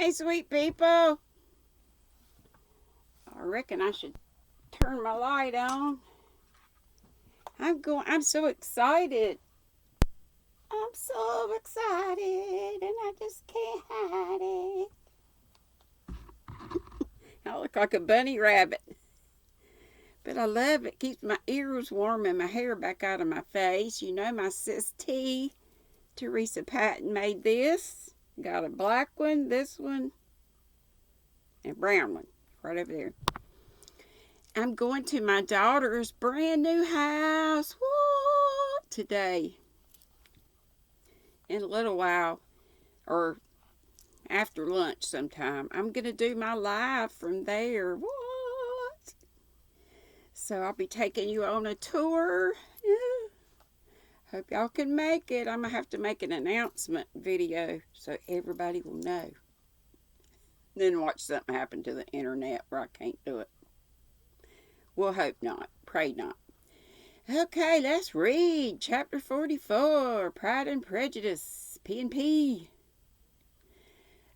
Hey, sweet people. I reckon I should turn my light on. I'm so excited. I'm so excited, and I just can't hide it. I look like a bunny rabbit, but I love it. Keeps my ears warm and my hair back out of my face. You know, my sis T, Teresa Patton, made this. Got a black one, this one, and a brown one right over there. I'm going to my daughter's brand new house. What? Today. In a little while, or after lunch sometime, I'm going to do my live from there. What? So I'll be taking you on a tour. Yeah. Hope y'all can make it. I'm going to have to make an announcement video so everybody will know. Then watch something happen to the internet where I can't do it. We'll hope not. Pray not. Okay, let's read chapter 44, Pride and Prejudice, P&P.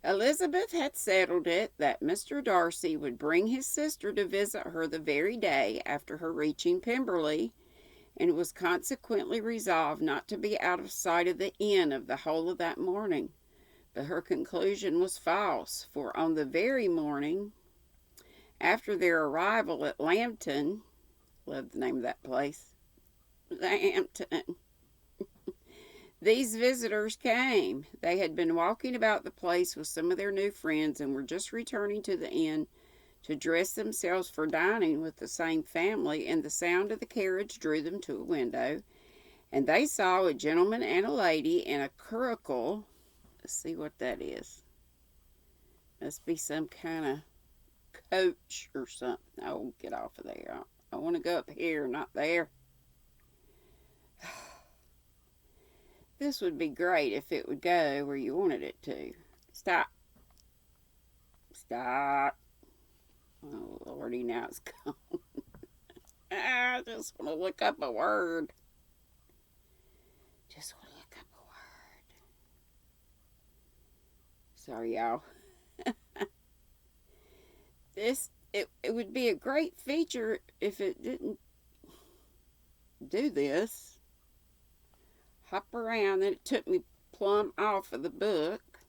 Elizabeth had settled it that Mr. Darcy would bring his sister to visit her the very day after her reaching Pemberley, and it was consequently resolved not to be out of sight of the inn of the whole of that morning. But her conclusion was false, for on the very morning after their arrival at Lambton, love the name of that place, Lambton, these visitors came. They had been walking about the place with some of their new friends and were just returning to the inn to dress themselves for dining with the same family, and the sound of the carriage drew them to a window, and they saw a gentleman and a lady in a curricle. Let's see what that is. Must be some kind of coach or something. Oh, get off of there. I want to go up here, not there. This would be great if it would go where you wanted it to. Stop. Stop. Oh, Lordy, now it's gone. I just want to look up a word. Just want to look up a word. Sorry, y'all. It would be a great feature if it didn't do this. Hop around, and it took me plumb off of the book.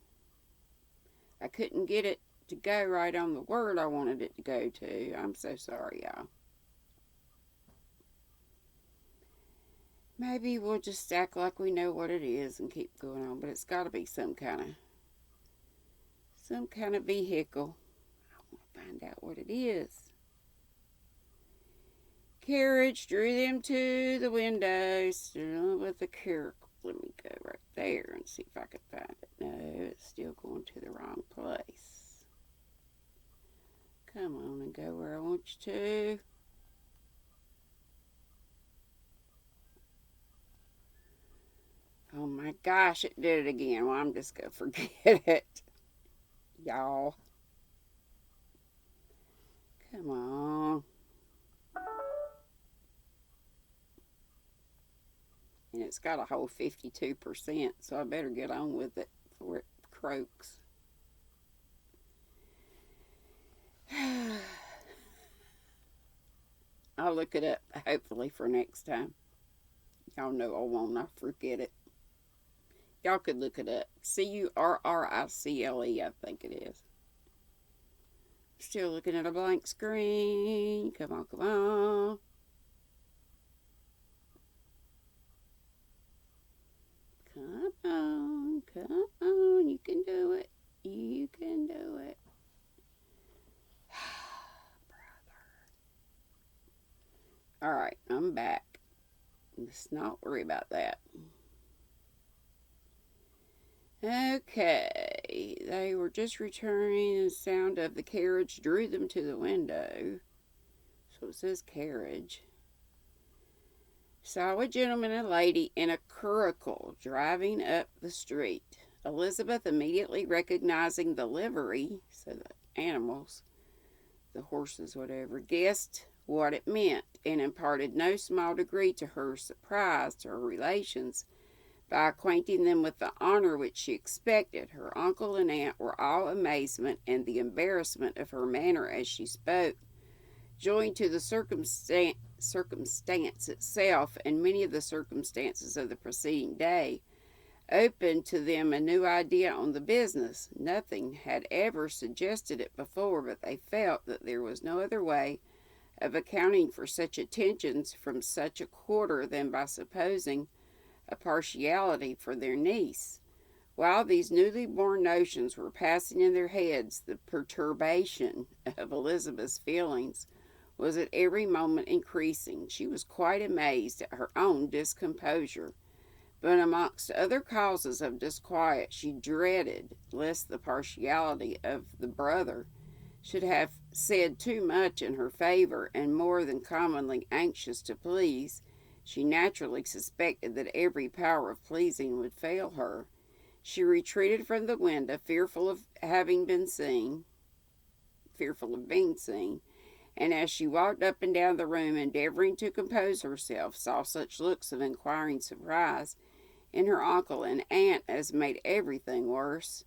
I couldn't get it to go right on the word I wanted it to go to. I'm so sorry, y'all. Maybe we'll just act like we know what it is and keep going on, but it's got to be some kind of vehicle. I want to find out what it is. Carriage drew them to the window, still with the curricle. Let me go right there and see if I can find it. No, it's still going to the wrong place. Come on and go where I want you to. Oh my gosh, it did it again. Well, I'm just going to forget it. Y'all. Come on. And it's got a whole 52%, so I better get on with it before it croaks. I'll look it up, hopefully, for next time. Y'all know I won't forget it. Y'all could look it up. Curricle, I think it is. Still looking at a blank screen. Come on, come on. Come on, come on. You can do it. You can do it. Brother. Alright, I'm back. Let's not worry about that. Okay, they were just returning, and the sound of the carriage drew them to the window. So it says carriage. Saw a gentleman and a lady in a curricle driving up the street. Elizabeth, immediately recognizing the livery, so the animals, the horses, whatever, guessed what it meant, and imparted no small degree to her surprise to her relations By acquainting them with the honor which she expected, her uncle and aunt were all amazement, and the embarrassment of her manner as she spoke, joined to the circumstance itself and many of the circumstances of the preceding day, opened to them a new idea on the business. Nothing had ever suggested it before, but they felt that there was no other way of accounting for such attentions from such a quarter than by supposing a partiality for their niece. While these newly born notions were passing in their heads, the perturbation of Elizabeth's feelings was at every moment increasing. She was quite amazed at her own discomposure. But amongst other causes of disquiet, she dreaded lest the partiality of the brother should have said too much in her favor, and more than commonly anxious to please, she naturally suspected that every power of pleasing would fail her. She retreated from the window, fearful of being seen, and as she walked up and down the room, endeavoring to compose herself, saw such looks of inquiring surprise in her uncle and aunt as made everything worse.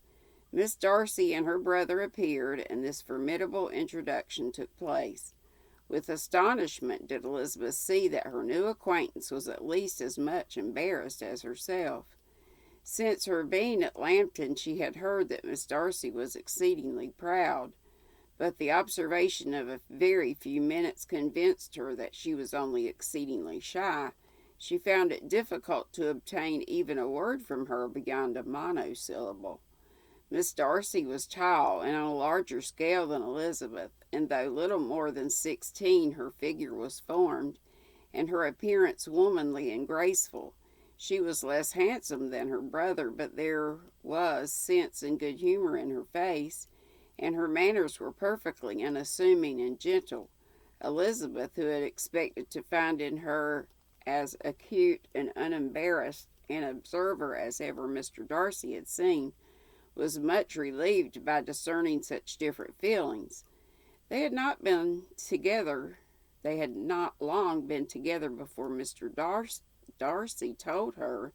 Miss Darcy and her brother appeared, and this formidable introduction took place. With astonishment did Elizabeth see that her new acquaintance was at least as much embarrassed as herself. Since her being at Lambton, she had heard that Miss Darcy was exceedingly proud, but the observation of a very few minutes convinced her that she was only exceedingly shy. She found it difficult to obtain even a word from her beyond a monosyllable. Miss Darcy was tall and on a larger scale than Elizabeth, and though little more than 16, her figure was formed, and her appearance womanly and graceful. She was less handsome than her brother, but there was sense and good humor in her face, and her manners were perfectly unassuming and gentle. Elizabeth, who had expected to find in her as acute and unembarrassed an observer as ever Mr. Darcy had seen, was much relieved by discerning such different feelings. They had not long been together before Mr. Darcy told her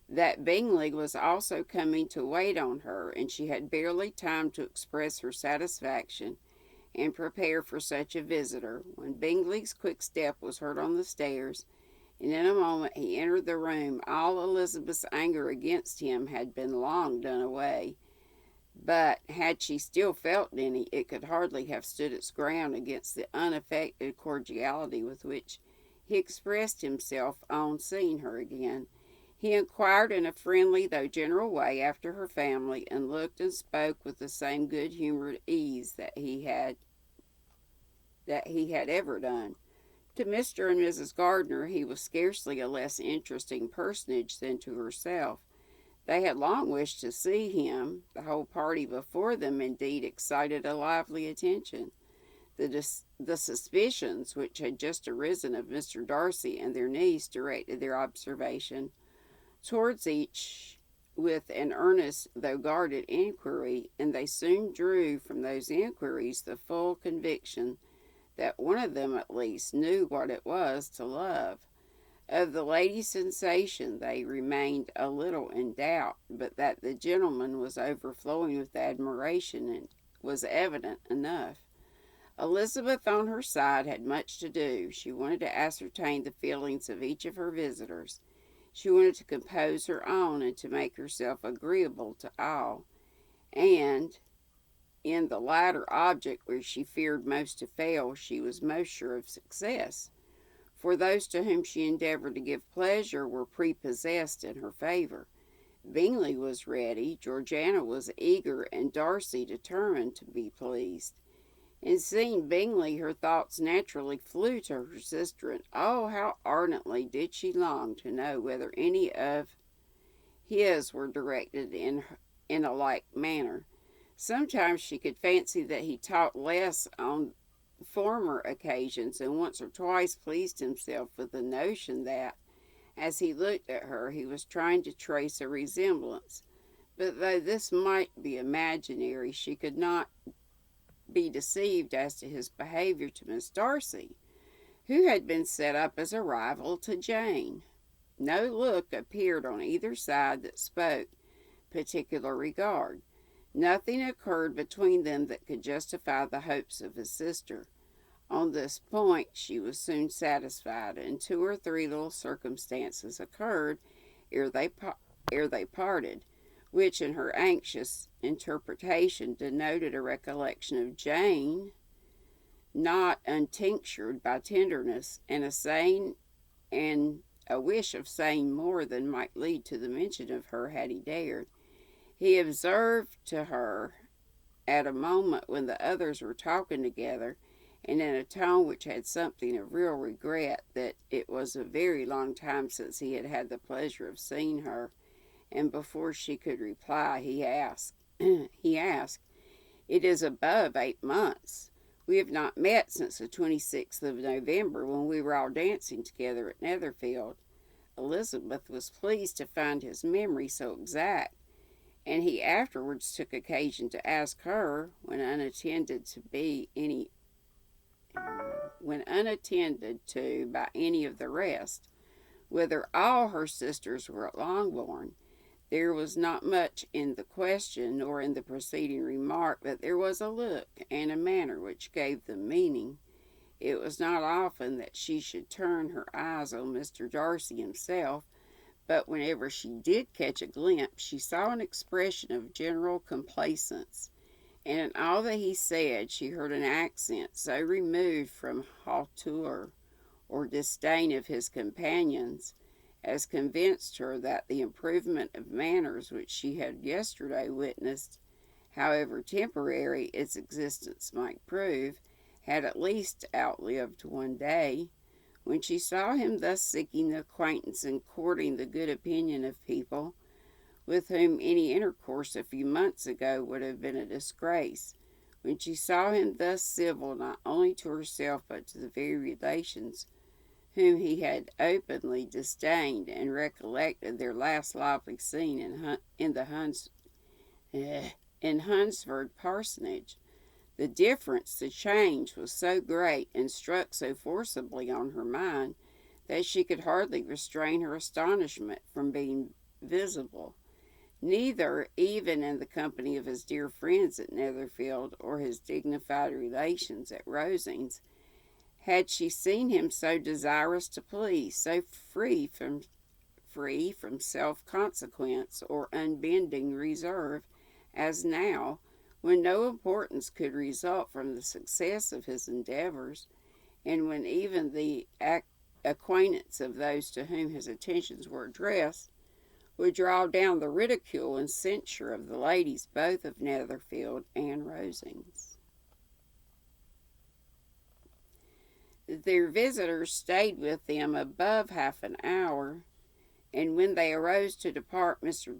that Bingley was also coming to wait on her, and she had barely time to express her satisfaction and prepare for such a visitor, when Bingley's quick step was heard on the stairs, and in a moment he entered the room. All Elizabeth's anger against him had been long done away, but had she still felt any, it could hardly have stood its ground against the unaffected cordiality with which he expressed himself on seeing her again. He inquired in a friendly though general way after her family, and looked and spoke with the same good-humored ease that he had ever done. To Mr. and Mrs. Gardiner he was scarcely a less interesting personage than to herself. They had long wished to see him. The whole party before them, indeed, excited a lively attention. The suspicions which had just arisen of Mr. Darcy and their niece directed their observation towards each with an earnest though guarded inquiry, and they soon drew from those inquiries the full conviction that one of them at least knew what it was to love. Of the lady's sensation they remained a little in doubt, but that the gentleman was overflowing with admiration was evident enough. Elizabeth, on her side, had much to do. She wanted to ascertain the feelings of each of her visitors. She wanted to compose her own, and to make herself agreeable to all, and in the latter object, where she feared most to fail, she was most sure of success, for those to whom she endeavored to give pleasure were prepossessed in her favor. Bingley was ready, Georgiana was eager, and Darcy determined to be pleased. In seeing Bingley, her thoughts naturally flew to her sister, and oh, how ardently did she long to know whether any of his were directed in a like manner. Sometimes she could fancy that he talked less on former occasions, and once or twice pleased himself with the notion that, as he looked at her, he was trying to trace a resemblance. But though this might be imaginary, she could not be deceived as to his behavior to Miss Darcy, who had been set up as a rival to Jane. No look appeared on either side that spoke particular regard. Nothing occurred between them that could justify the hopes of his sister. On this point she was soon satisfied, and two or three little circumstances occurred ere they, ere they parted, which in her anxious interpretation denoted a recollection of Jane not untinctured by tenderness, and a wish of saying more than might lead to the mention of her had he dared. He observed to her at a moment when the others were talking together, and in a tone which had something of real regret, that it was a very long time since he had had the pleasure of seeing her, and before she could reply, he asked, "It is above 8 months. We have not met since the 26th of November, when we were all dancing together at Netherfield." Elizabeth was pleased to find his memory so exact, and he afterwards took occasion to ask her, when unattended to by any of the rest, whether all her sisters were at Longbourn. There was not much in the question nor in the preceding remark, but there was a look and a manner which gave them meaning. It was not often that she should turn her eyes on Mr. Darcy himself, but whenever she did catch a glimpse, she saw an expression of general complacence, and in all that he said she heard an accent so removed from hauteur or disdain of his companions as convinced her that the improvement of manners which she had yesterday witnessed, however temporary its existence might prove, had at least outlived one day. When she saw him thus seeking the acquaintance and courting the good opinion of people with whom any intercourse a few months ago would have been a disgrace, when she saw him thus civil not only to herself but to the very relations whom he had openly disdained, and recollected their last lively scene in Hunsford parsonage, the difference, the change, was so great and struck so forcibly on her mind that she could hardly restrain her astonishment from being visible. Neither, even in the company of his dear friends at Netherfield or his dignified relations at Rosings, had she seen him so desirous to please, so free from self-consequence or unbending reserve, as now, when no importance could result from the success of his endeavors, and when even the acquaintance of those to whom his attentions were addressed would draw down the ridicule and censure of the ladies both of Netherfield and Rosings. Their visitors stayed with them above half an hour, and when they arose to depart, Mr.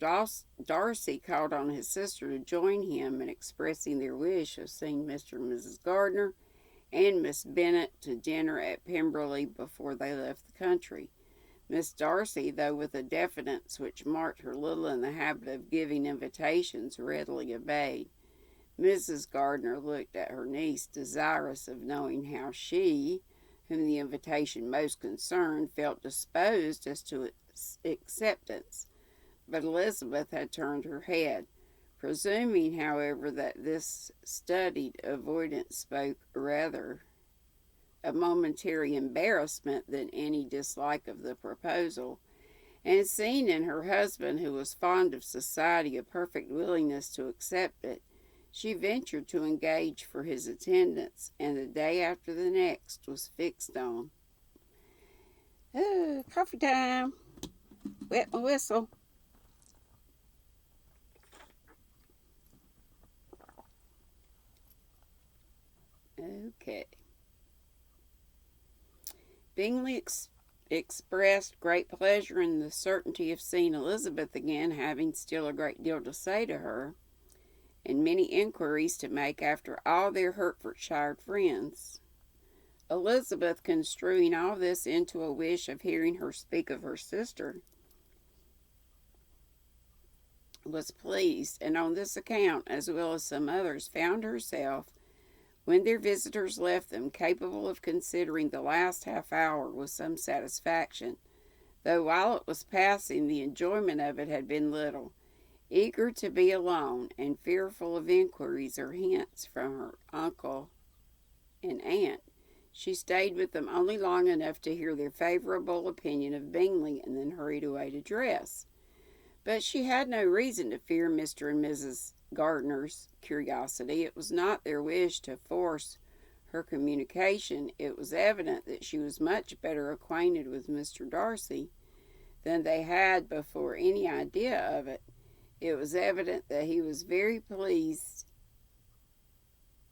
Darcy called on his sister to join him in expressing their wish of seeing Mr. and Mrs. Gardner and Miss Bennet to dinner at Pemberley before they left the country. Miss Darcy, though with a deference which marked her little in the habit of giving invitations, readily obeyed. Mrs. Gardner looked at her niece, desirous of knowing how she, whom the invitation most concerned, felt disposed as to its acceptance, but Elizabeth had turned her head, presuming, however, that this studied avoidance spoke rather of momentary embarrassment than any dislike of the proposal, and seeing in her husband, who was fond of society, a perfect willingness to accept it, she ventured to engage for his attendance, and the day after the next was fixed on. Coffee time. Wet my whistle. Okay. Bingley expressed great pleasure in the certainty of seeing Elizabeth again, having still a great deal to say to her, and many inquiries to make after all their Hertfordshire friends. Elizabeth, construing all this into a wish of hearing her speak of her sister, was pleased, and on this account, as well as some others, found herself, when their visitors left them, capable of considering the last half hour with some satisfaction, though while it was passing the enjoyment of it had been little. Eager to be alone, and fearful of inquiries or hints from her uncle and aunt, she stayed with them only long enough to hear their favorable opinion of Bingley, and then hurried away to dress. But she had no reason to fear Mr. and Mrs. Gardiner's curiosity. It was not their wish to force her communication. It was evident that she was much better acquainted with Mr. Darcy than they had before any idea of it. It was evident that he was very pleased.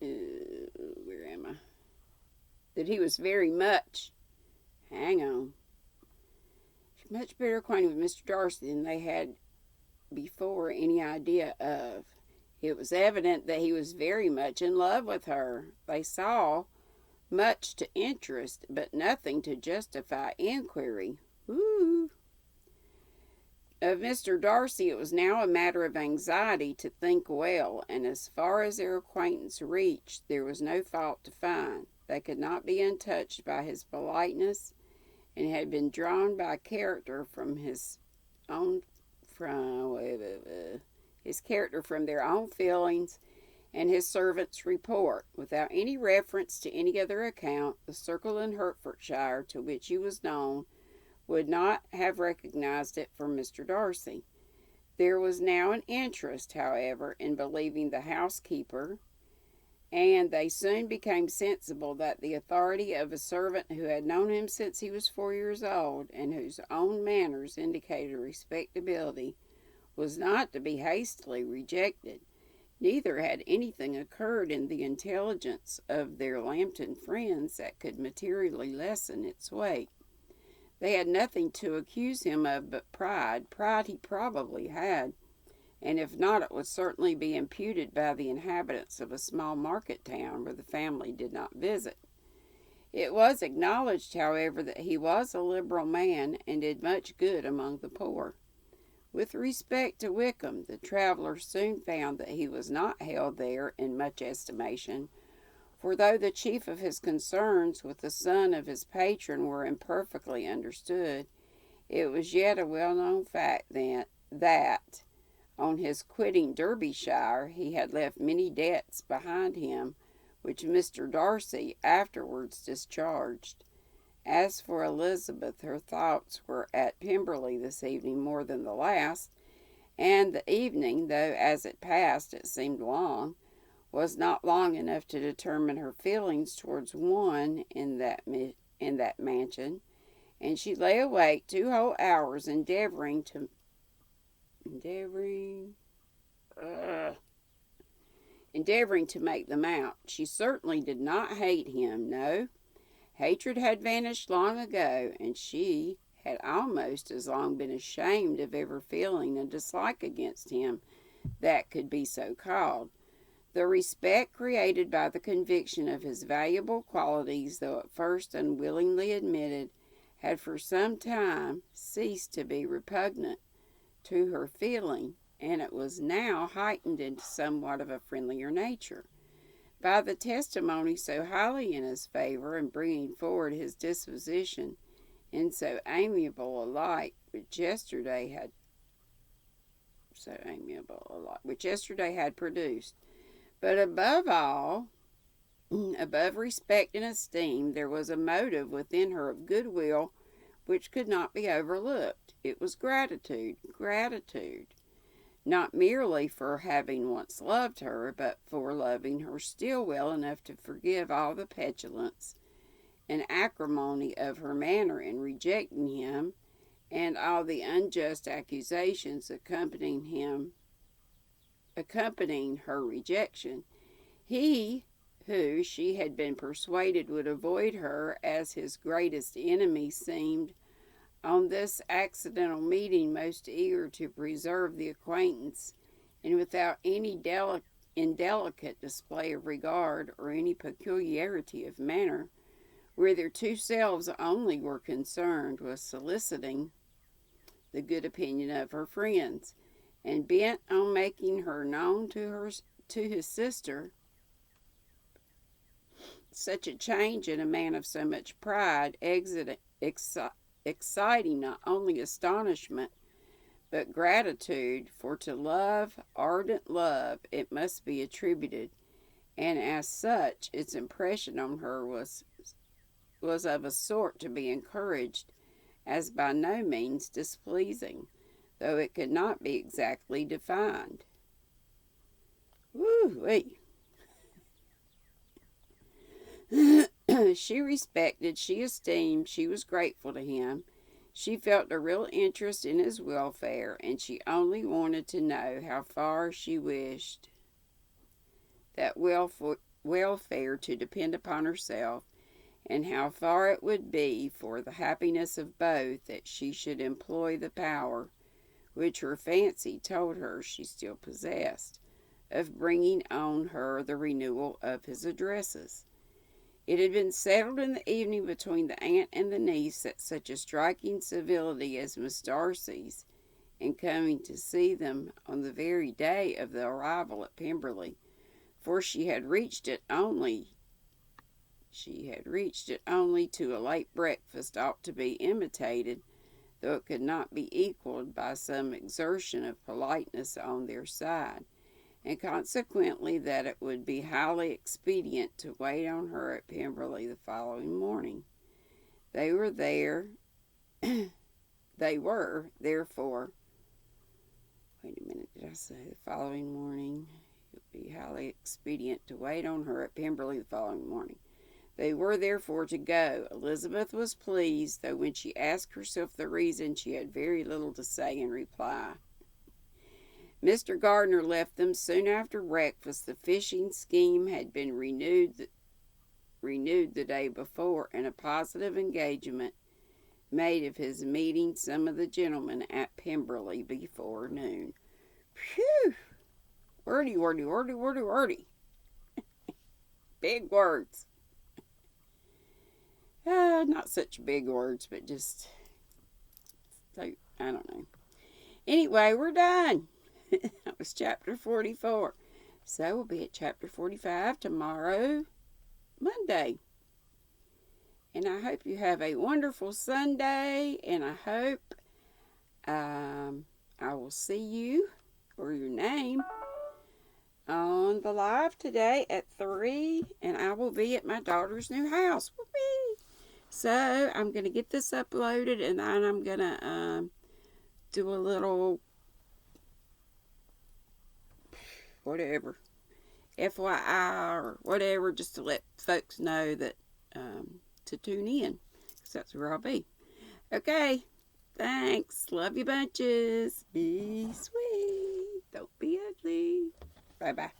Where am I? That he was very much. Hang on. Much better acquainted with Mr. Darcy than they had before any idea of. It was evident that he was very much in love with her. They saw much to interest, but nothing to justify inquiry. Woo! Of Mr. Darcy it was now a matter of anxiety to think well, and as far as their acquaintance reached, there was no fault to find. They could not be untouched by his politeness, and had been drawn by character from their own feelings and his servant's report. Without any reference to any other account, the circle in Hertfordshire to which he was known would not have recognized it for Mr. Darcy. There was now an interest, however, in believing the housekeeper, and they soon became sensible that the authority of a servant who had known him since he was 4 years old, and whose own manners indicated respectability, was not to be hastily rejected. Neither had anything occurred in the intelligence of their Lambton friends that could materially lessen its weight. They had nothing to accuse him of but pride. Pride he probably had, and if not, it would certainly be imputed by the inhabitants of a small market town where the family did not visit. It was acknowledged, however, that he was a liberal man, and did much good among the poor. With respect to Wickham, the traveller soon found that he was not held there in much estimation, for though the chief of his concerns with the son of his patron were imperfectly understood, it was yet a well-known fact that on his quitting Derbyshire he had left many debts behind him, which Mr. Darcy afterwards discharged. As for Elizabeth, her thoughts were at Pemberley this evening more than the last, and the evening, though as it passed it seemed long, was not long enough to determine her feelings towards one in that mansion, and she lay awake 2 whole hours endeavoring to make them out. She certainly did not hate him. No, hatred had vanished long ago, and she had almost as long been ashamed of ever feeling a dislike against him that could be so called. The respect created by the conviction of his valuable qualities, though at first unwillingly admitted, had for some time ceased to be repugnant to her feeling, and it was now heightened into somewhat of a friendlier nature by the testimony so highly in his favor, and bringing forward his disposition in so amiable a light, which yesterday had produced. But above all, above respect and esteem, there was a motive within her of goodwill which could not be overlooked. It was gratitude. Not merely for having once loved her, but for loving her still well enough to forgive all the petulance and acrimony of her manner in rejecting him, and all the unjust accusations accompanying her rejection. He, who she had been persuaded would avoid her as his greatest enemy, seemed, on this accidental meeting, most eager to preserve the acquaintance, and without any indelicate display of regard or any peculiarity of manner, where their two selves only were concerned, was soliciting the good opinion of her friends, and bent on making her known to his sister. Such a change in a man of so much pride excited exciting not only astonishment, but gratitude, for to love, ardent love, it must be attributed, and as such its impression on her was of a sort to be encouraged, as by no means displeasing, though it could not be exactly defined. Woo-wee. She respected, she esteemed, she was grateful to him. She felt a real interest in his welfare, and she only wanted to know how far she wished that welfare to depend upon herself, and how far it would be for the happiness of both that she should employ the power, which her fancy told her she still possessed, of bringing on her the renewal of his addresses. It had been settled in the evening between the aunt and the niece that such a striking civility as Miss Darcy's, in coming to see them on the very day of the arrival at Pemberley, for she had reached it only to a late breakfast, ought to be imitated, though it could not be equaled by some exertion of politeness on their side, and consequently that it would be highly expedient to wait on her at Pemberley the following morning. They were, therefore, wait a minute, did I say the following morning? It would be highly expedient to wait on her at Pemberley the following morning. They were therefore to go. Elizabeth was pleased, though when she asked herself the reason, she had very little to say in reply. Mr. Gardner left them soon after breakfast. The fishing scheme had been renewed the day before, and a positive engagement made of his meeting some of the gentlemen at Pemberley before noon. Phew! Wordy, wordy, wordy, wordy, wordy. Big words. Not such big words, but just, I don't know. Anyway, we're done. That was chapter 44. So we'll be at chapter 45 tomorrow, Monday. And I hope you have a wonderful Sunday, and I hope I will see you, or your name, on the live today at 3, and I will be at my daughter's new house. Whoopee! So I'm going to get this uploaded, and then I'm going to do a little whatever, FYI or whatever, just to let folks know that to tune in, because that's where I'll be. Okay, thanks. Love you bunches. Be sweet. Don't be ugly. Bye-bye.